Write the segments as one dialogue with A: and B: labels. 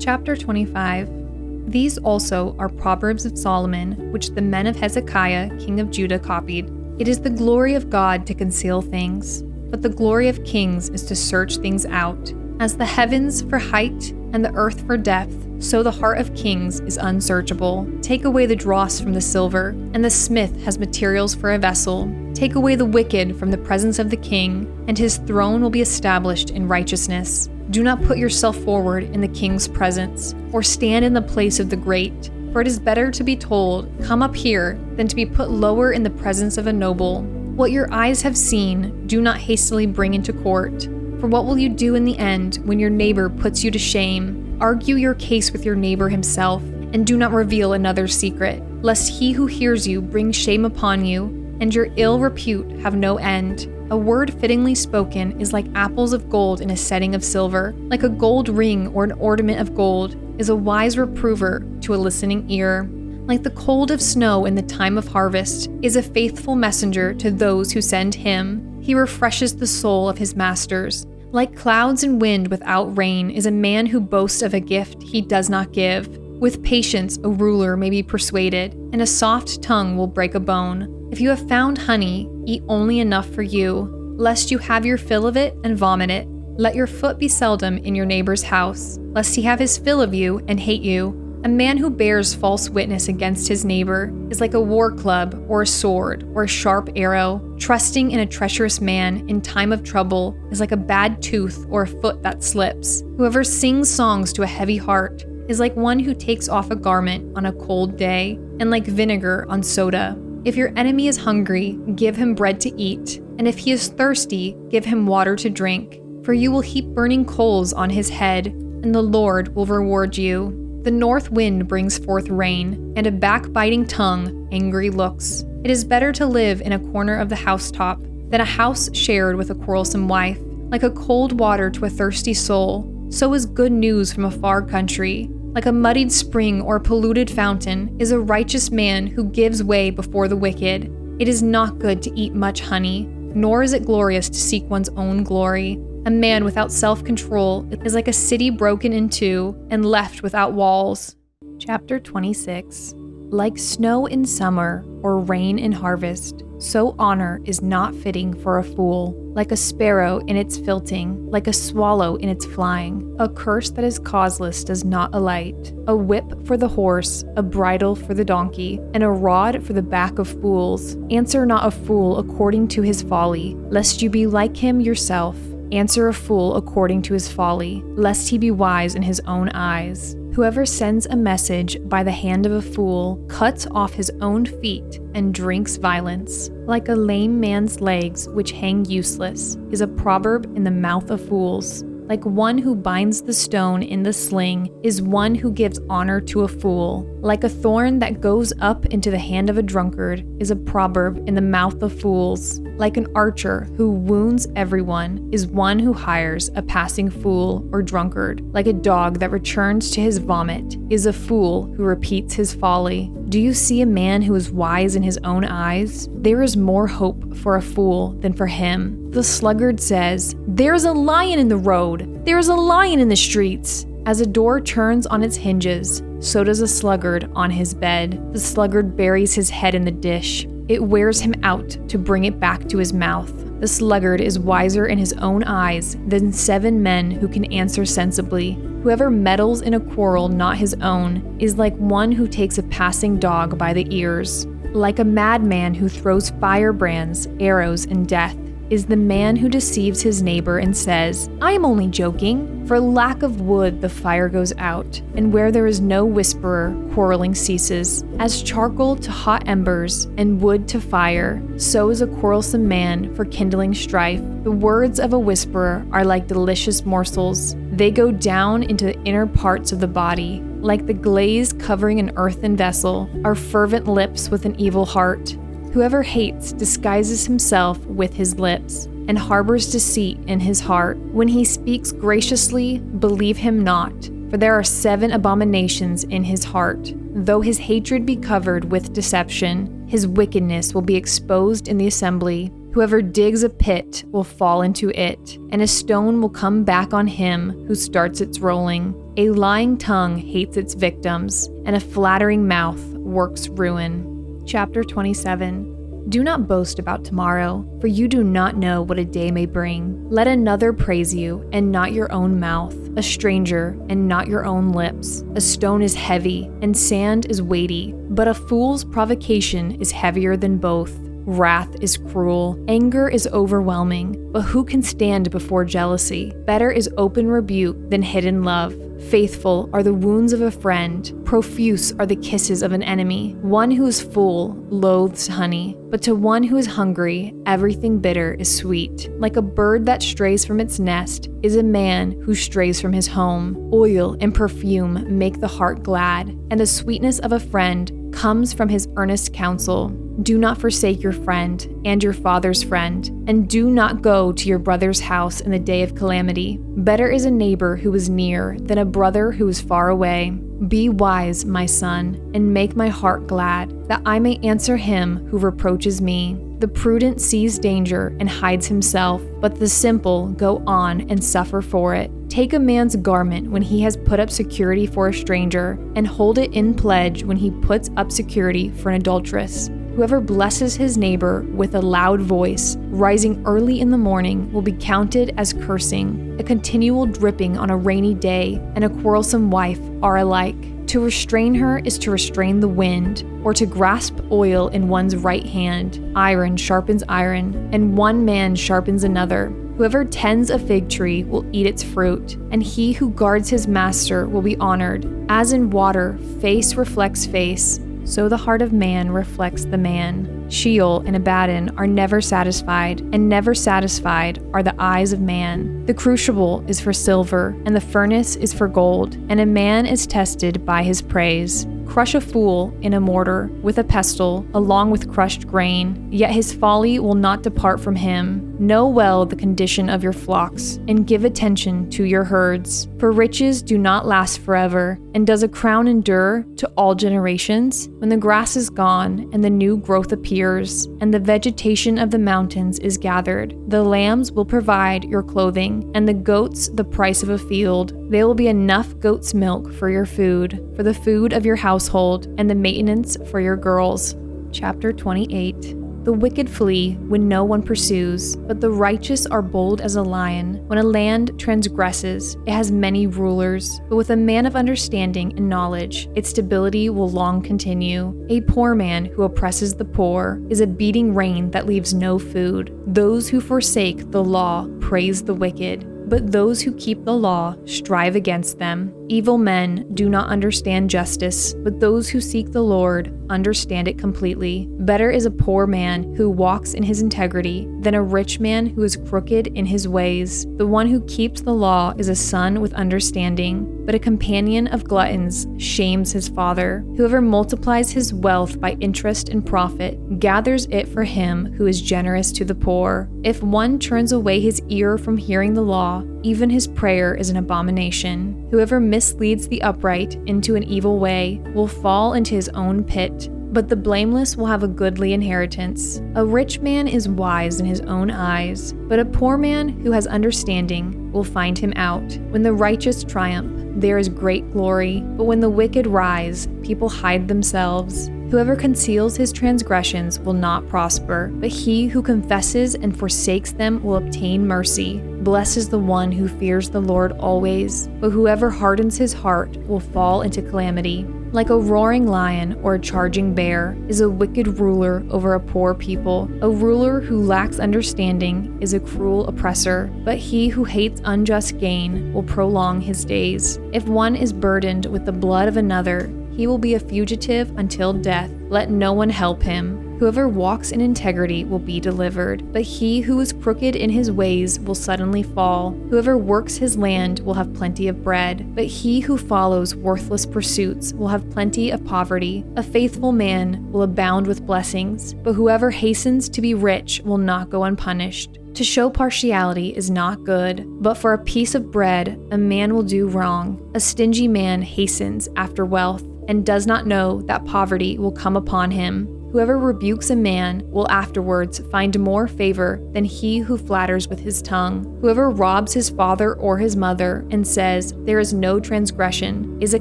A: Chapter 25. These also are Proverbs of Solomon, which the men of Hezekiah, king of Judah, copied. It is the glory of God to conceal things, but the glory of kings is to search things out. As the heavens for height and the earth for depth, so the heart of kings is unsearchable. Take away the dross from the silver, and the smith has materials for a vessel. Take away the wicked from the presence of the king, and his throne will be established in righteousness. Do not put yourself forward in the king's presence, or stand in the place of the great. For it is better to be told, "Come up here," than to be put lower in the presence of a noble. What your eyes have seen, do not hastily bring into court. For what will you do in the end when your neighbor puts you to shame? Argue your case with your neighbor himself, and do not reveal another's secret, lest he who hears you bring shame upon you, and your ill repute have no end. A word fittingly spoken is like apples of gold in a setting of silver. Like a gold ring or an ornament of gold is a wise reprover to a listening ear. Like the cold of snow in the time of harvest is a faithful messenger to those who send him. He refreshes the soul of his masters. Like clouds and wind without rain is a man who boasts of a gift he does not give. With patience a ruler may be persuaded, and a soft tongue will break a bone. If you have found honey, eat only enough for you, lest you have your fill of it and vomit it. Let your foot be seldom in your neighbor's house, lest he have his fill of you and hate you. A man who bears false witness against his neighbor is like a war club or a sword or a sharp arrow. Trusting in a treacherous man in time of trouble is like a bad tooth or a foot that slips. Whoever sings songs to a heavy heart is like one who takes off a garment on a cold day, and like vinegar on soda. If your enemy is hungry, give him bread to eat, and if he is thirsty, give him water to drink. For you will heap burning coals on his head, and the Lord will reward you. The north wind brings forth rain, and a backbiting tongue, angry looks. It is better to live in a corner of the housetop than a house shared with a quarrelsome wife. Like a cold water to a thirsty soul, so is good news from a far country. Like a muddied spring or polluted fountain is a righteous man who gives way before the wicked. It is not good to eat much honey, nor is it glorious to seek one's own glory. A man without self-control is like a city broken in two and left without walls. Chapter 26. Like snow in summer or rain in harvest, so honor is not fitting for a fool. Like a sparrow in its filting, like a swallow in its flying. A curse that is causeless does not alight. A whip for the horse, a bridle for the donkey, and a rod for the back of fools. Answer not a fool according to his folly, lest you be like him yourself. Answer a fool according to his folly, lest he be wise in his own eyes. Whoever sends a message by the hand of a fool cuts off his own feet and drinks violence. Like a lame man's legs which hang useless is a proverb in the mouth of fools. Like one who binds the stone in the sling is one who gives honor to a fool. Like a thorn that goes up into the hand of a drunkard is a proverb in the mouth of fools. Like an archer who wounds everyone is one who hires a passing fool or drunkard. Like a dog that returns to his vomit is a fool who repeats his folly. Do you see a man who is wise in his own eyes? There is more hope for a fool than for him. The sluggard says, "There is a lion in the road. There is a lion in the streets." As a door turns on its hinges, so does a sluggard on his bed. The sluggard buries his head in the dish. It wears him out to bring it back to his mouth. The sluggard is wiser in his own eyes than 7 men who can answer sensibly. Whoever meddles in a quarrel not his own is like one who takes a passing dog by the ears. Like a madman who throws firebrands, arrows, and death is the man who deceives his neighbor and says, "I am only joking." For lack of wood the fire goes out, and where there is no whisperer, quarreling ceases. As charcoal to hot embers, and wood to fire, so is a quarrelsome man for kindling strife. The words of a whisperer are like delicious morsels. They go down into the inner parts of the body. Like the glaze covering an earthen vessel are fervent lips with an evil heart. Whoever hates disguises himself with his lips, and harbors deceit in his heart. When he speaks graciously, believe him not, for there are 7 abominations in his heart. Though his hatred be covered with deception, his wickedness will be exposed in the assembly. Whoever digs a pit will fall into it, and a stone will come back on him who starts its rolling. A lying tongue hates its victims, and a flattering mouth works ruin. Chapter 27. Do not boast about tomorrow, for you do not know what a day may bring. Let another praise you, and not your own mouth, a stranger, and not your own lips. A stone is heavy, and sand is weighty, but a fool's provocation is heavier than both. Wrath is cruel, anger is overwhelming, but who can stand before jealousy? Better is open rebuke than hidden love. Faithful are the wounds of a friend, profuse are the kisses of an enemy. One who is full loathes honey, but to one who is hungry, everything bitter is sweet. Like a bird that strays from its nest is a man who strays from his home. Oil and perfume make the heart glad, and the sweetness of a friend comes from his earnest counsel. Do not forsake your friend and your father's friend, and do not go to your brother's house in the day of calamity. Better is a neighbor who is near than a brother who is far away. Be wise, my son, and make my heart glad, that I may answer him who reproaches me. The prudent sees danger and hides himself, but the simple go on and suffer for it. Take a man's garment when he has put up security for a stranger, and hold it in pledge when he puts up security for an adulteress. Whoever blesses his neighbor with a loud voice, rising early in the morning, will be counted as cursing. A continual dripping on a rainy day and a quarrelsome wife are alike. To restrain her is to restrain the wind, or to grasp oil in one's right hand. Iron sharpens iron, and one man sharpens another. Whoever tends a fig tree will eat its fruit, and he who guards his master will be honored. As in water, face reflects face, so the heart of man reflects the man. Sheol and Abaddon are never satisfied, and never satisfied are the eyes of man. The crucible is for silver, and the furnace is for gold, and a man is tested by his praise. Crush a fool in a mortar with a pestle, along with crushed grain, yet his folly will not depart from him. Know well the condition of your flocks, and give attention to your herds. For riches do not last forever, and does a crown endure to all generations? When the grass is gone, and the new growth appears, and the vegetation of the mountains is gathered, the lambs will provide your clothing, and the goats the price of a field. There will be enough goat's milk for your food, for the food of your household, and the maintenance for your girls. Chapter 28. The wicked flee when no one pursues, but the righteous are bold as a lion. When a land transgresses, it has many rulers, but with a man of understanding and knowledge, its stability will long continue. A poor man who oppresses the poor is a beating rain that leaves no food. Those who forsake the law praise the wicked, but those who keep the law strive against them. Evil men do not understand justice, but those who seek the Lord understand it completely. Better is a poor man who walks in his integrity than a rich man who is crooked in his ways. The one who keeps the law is a son with understanding, but a companion of gluttons shames his father. Whoever multiplies his wealth by interest and profit gathers it for him who is generous to the poor. If one turns away his ear from hearing the law, even his prayer is an abomination. Whoever misleads the upright into an evil way will fall into his own pit, but the blameless will have a goodly inheritance. A rich man is wise in his own eyes, but a poor man who has understanding will find him out. When the righteous triumph, there is great glory, but when the wicked rise, people hide themselves. Whoever conceals his transgressions will not prosper, but he who confesses and forsakes them will obtain mercy. Blessed is the one who fears the Lord always, but whoever hardens his heart will fall into calamity. Like a roaring lion or a charging bear is a wicked ruler over a poor people. A ruler who lacks understanding is a cruel oppressor, but he who hates unjust gain will prolong his days. If one is burdened with the blood of another, he will be a fugitive until death. Let no one help him. Whoever walks in integrity will be delivered, but he who is crooked in his ways will suddenly fall. Whoever works his land will have plenty of bread, but he who follows worthless pursuits will have plenty of poverty. A faithful man will abound with blessings, but whoever hastens to be rich will not go unpunished. To show partiality is not good, but for a piece of bread a man will do wrong. A stingy man hastens after wealth and does not know that poverty will come upon him. Whoever rebukes a man will afterwards find more favor than he who flatters with his tongue. Whoever robs his father or his mother and says, "There is no transgression," is a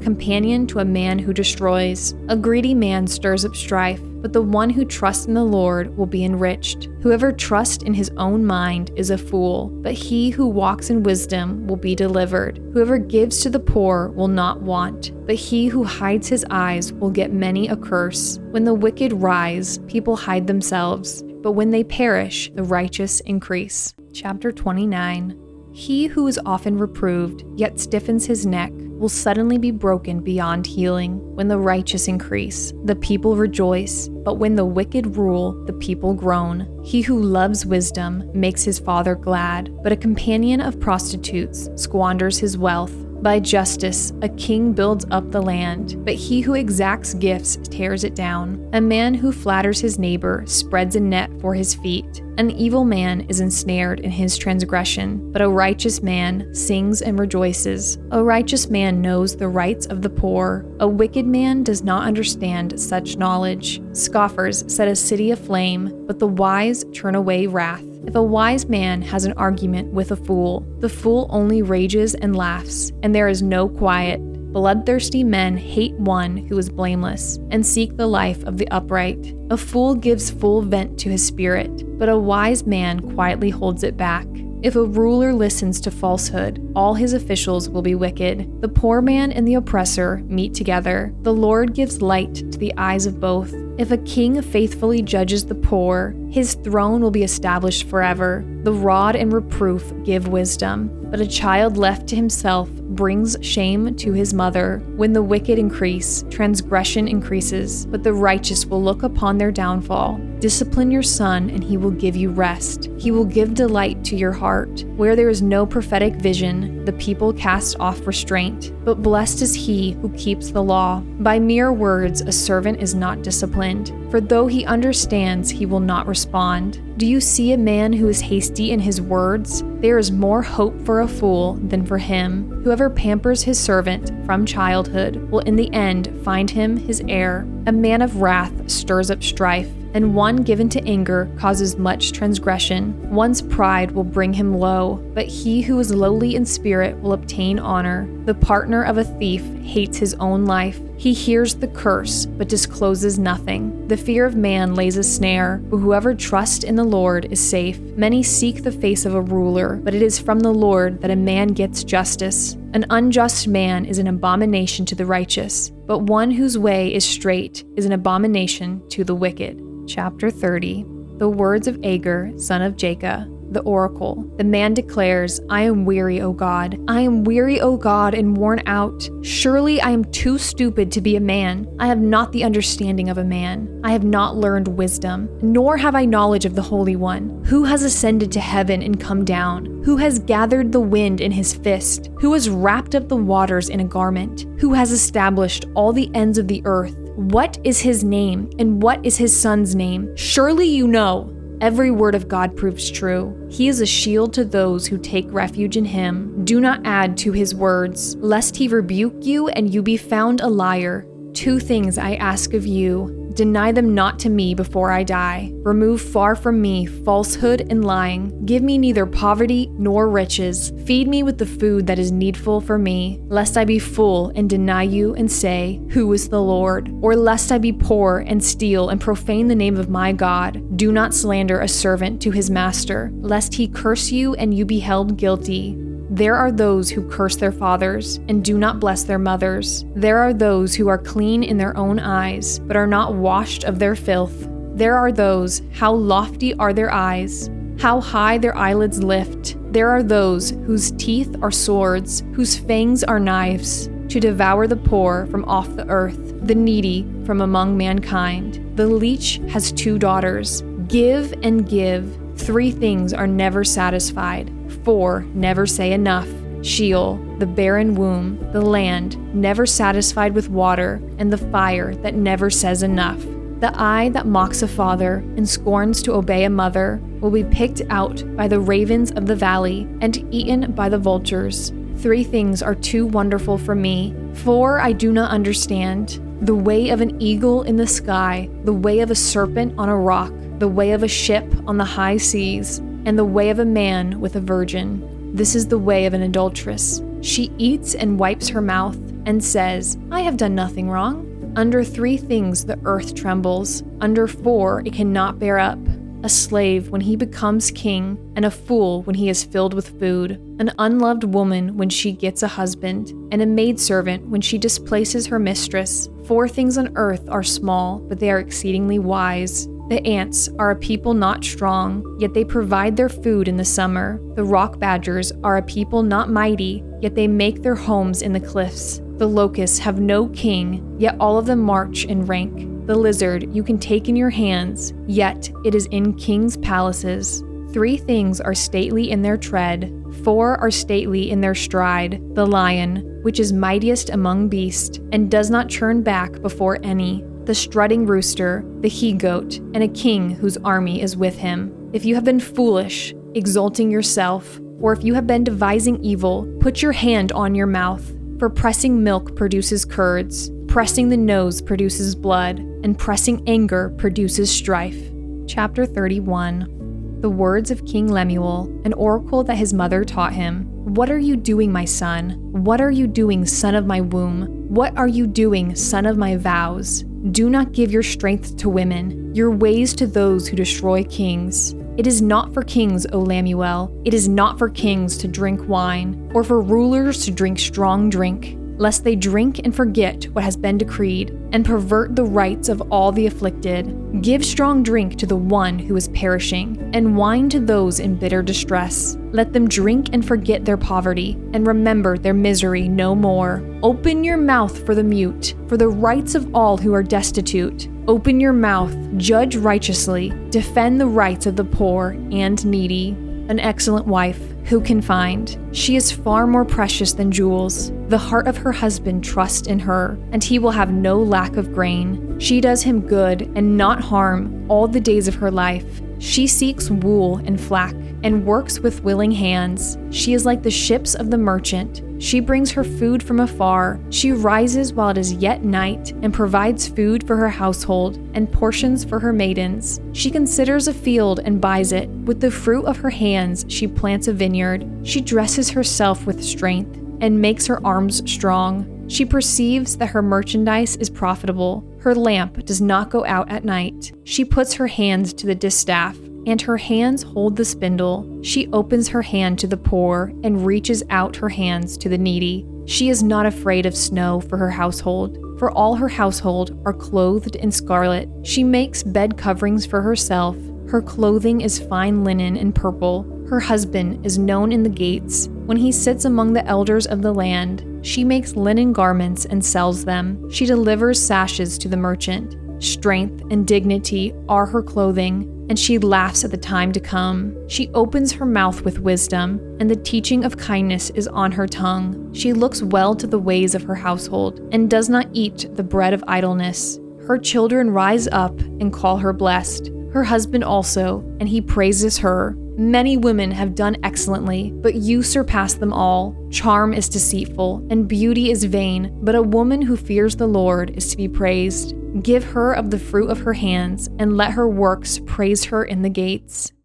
A: companion to a man who destroys. A greedy man stirs up strife, but the one who trusts in the Lord will be enriched. Whoever trusts in his own mind is a fool, but he who walks in wisdom will be delivered. Whoever gives to the poor will not want, but he who hides his eyes will get many a curse. When the wicked rise, people hide themselves, but when they perish, the righteous increase. Chapter 29. He who is often reproved, yet stiffens his neck, will suddenly be broken beyond healing. When the righteous increase, the people rejoice, but when the wicked rule, the people groan. He who loves wisdom makes his father glad, but a companion of prostitutes squanders his wealth. By justice, a king builds up the land, but he who exacts gifts tears it down. A man who flatters his neighbor spreads a net for his feet. An evil man is ensnared in his transgression, but a righteous man sings and rejoices. A righteous man knows the rights of the poor. A wicked man does not understand such knowledge. Scoffers set a city aflame, but the wise turn away wrath. If a wise man has an argument with a fool, the fool only rages and laughs, and there is no quiet. Bloodthirsty men hate one who is blameless and seek the life of the upright. A fool gives full vent to his spirit, but a wise man quietly holds it back. If a ruler listens to falsehood, all his officials will be wicked. The poor man and the oppressor meet together. The Lord gives light to the eyes of both. If a king faithfully judges the poor, his throne will be established forever. The rod and reproof give wisdom, but a child left to himself brings shame to his mother. When the wicked increase, transgression increases, but the righteous will look upon their downfall. Discipline your son, and he will give you rest. He will give delight to your heart. Where there is no prophetic vision, the people cast off restraint, but blessed is he who keeps the law. By mere words a servant is not disciplined, for though he understands, he will not respond. Do you see a man who is hasty in his words? There is more hope for a fool than for him. Whoever pampers his servant from childhood will in the end find him his heir. A man of wrath stirs up strife, and one given to anger causes much transgression. One's pride will bring him low, but he who is lowly in spirit will obtain honor. The partner of a thief hates his own life. He hears the curse, but discloses nothing. The fear of man lays a snare, but whoever trusts in the Lord is safe. Many seek the face of a ruler, but it is from the Lord that a man gets justice. An unjust man is an abomination to the righteous, but one whose way is straight is an abomination to the wicked. Chapter 30. The words of Agur, son of Jacob, the oracle. The man declares, I am weary, O God. I am weary, O God, and worn out. Surely I am too stupid to be a man. I have not the understanding of a man. I have not learned wisdom, nor have I knowledge of the Holy One. Who has ascended to heaven and come down? Who has gathered the wind in his fist? Who has wrapped up the waters in a garment? Who has established all the ends of the earth? What is his name, and what is his son's name? Surely you know. Every word of God proves true. He is a shield to those who take refuge in him. Do not add to his words, lest he rebuke you and you be found a liar. 2 things I ask of you. Deny them not to me before I die. Remove far from me falsehood and lying. Give me neither poverty nor riches. Feed me with the food that is needful for me, lest I be full and deny you and say, Who is the Lord? Or lest I be poor and steal and profane the name of my God. Do not slander a servant to his master, lest he curse you and you be held guilty. There are those who curse their fathers and do not bless their mothers. There are those who are clean in their own eyes, but are not washed of their filth. There are those, how lofty are their eyes, how high their eyelids lift. There are those whose teeth are swords, whose fangs are knives, to devour the poor from off the earth, the needy from among mankind. The leech has 2 daughters. Give and give. 3 things are never satisfied. 4 never say enough. Sheol, the barren womb, the land, never satisfied with water, and the fire that never says enough. The eye that mocks a father and scorns to obey a mother will be picked out by the ravens of the valley and eaten by the vultures. 3 things are too wonderful for me. 4 I do not understand. the way of an eagle in the sky, the way of a serpent on a rock, the way of a ship on the high seas, and the way of a man with a virgin. This is the way of an adulteress. She eats and wipes her mouth and says, I have done nothing wrong. Under 3 things the earth trembles. Under 4 it cannot bear up. A slave when he becomes king, and a fool when he is filled with food, an unloved woman when she gets a husband, and a maidservant when she displaces her mistress. 4 things on earth are small, but they are exceedingly wise. The ants are a people not strong, yet they provide their food in the summer. The rock badgers are a people not mighty, yet they make their homes in the cliffs. The locusts have no king, yet all of them march in rank. The lizard you can take in your hands, yet it is in kings' palaces. 3 things are stately in their tread, 4 are stately in their stride. The lion, which is mightiest among beasts, and does not turn back before any. The strutting rooster, the he-goat, and a king whose army is with him. If you have been foolish, exalting yourself, or if you have been devising evil, put your hand on your mouth. For pressing milk produces curds, pressing the nose produces blood, and pressing anger produces strife. Chapter 31. The words of King Lemuel, an oracle that his mother taught him. What are you doing, my son? What are you doing, son of my womb? What are you doing, son of my vows? Do not give your strength to women, your ways to those who destroy kings. It is not for kings, O Lemuel. It is not for kings to drink wine, or for rulers to drink strong drink, lest they drink and forget what has been decreed, and pervert the rights of all the afflicted. Give strong drink to the one who is perishing, and wine to those in bitter distress. Let them drink and forget their poverty, and remember their misery no more. Open your mouth for the mute, for the rights of all who are destitute. Open your mouth, judge righteously, defend the rights of the poor and needy. An excellent wife, who can find? She is far more precious than jewels. The heart of her husband trusts in her, and he will have no lack of grain. She does him good and not harm all the days of her life. She seeks wool and flax, and works with willing hands. She is like the ships of the merchant. She brings her food from afar. She rises while it is yet night, and provides food for her household, and portions for her maidens. She considers a field and buys it. With the fruit of her hands she plants a vineyard. She dresses herself with strength, and makes her arms strong. She perceives that her merchandise is profitable. Her lamp does not go out at night. She puts her hands to the distaff, and her hands hold the spindle. She opens her hand to the poor, and reaches out her hands to the needy. She is not afraid of snow for her household, for all her household are clothed in scarlet. She makes bed coverings for herself. Her clothing is fine linen and purple. Her husband is known in the gates. When he sits among the elders of the land, she makes linen garments and sells them. She delivers sashes to the merchant. Strength and dignity are her clothing, and she laughs at the time to come. She opens her mouth with wisdom, and the teaching of kindness is on her tongue. She looks well to the ways of her household, and does not eat the bread of idleness. Her children rise up and call her blessed. Her husband also, and he praises her. Many women have done excellently, but you surpass them all. Charm is deceitful, and beauty is vain, but a woman who fears the Lord is to be praised. Give her of the fruit of her hands, and let her works praise her in the gates.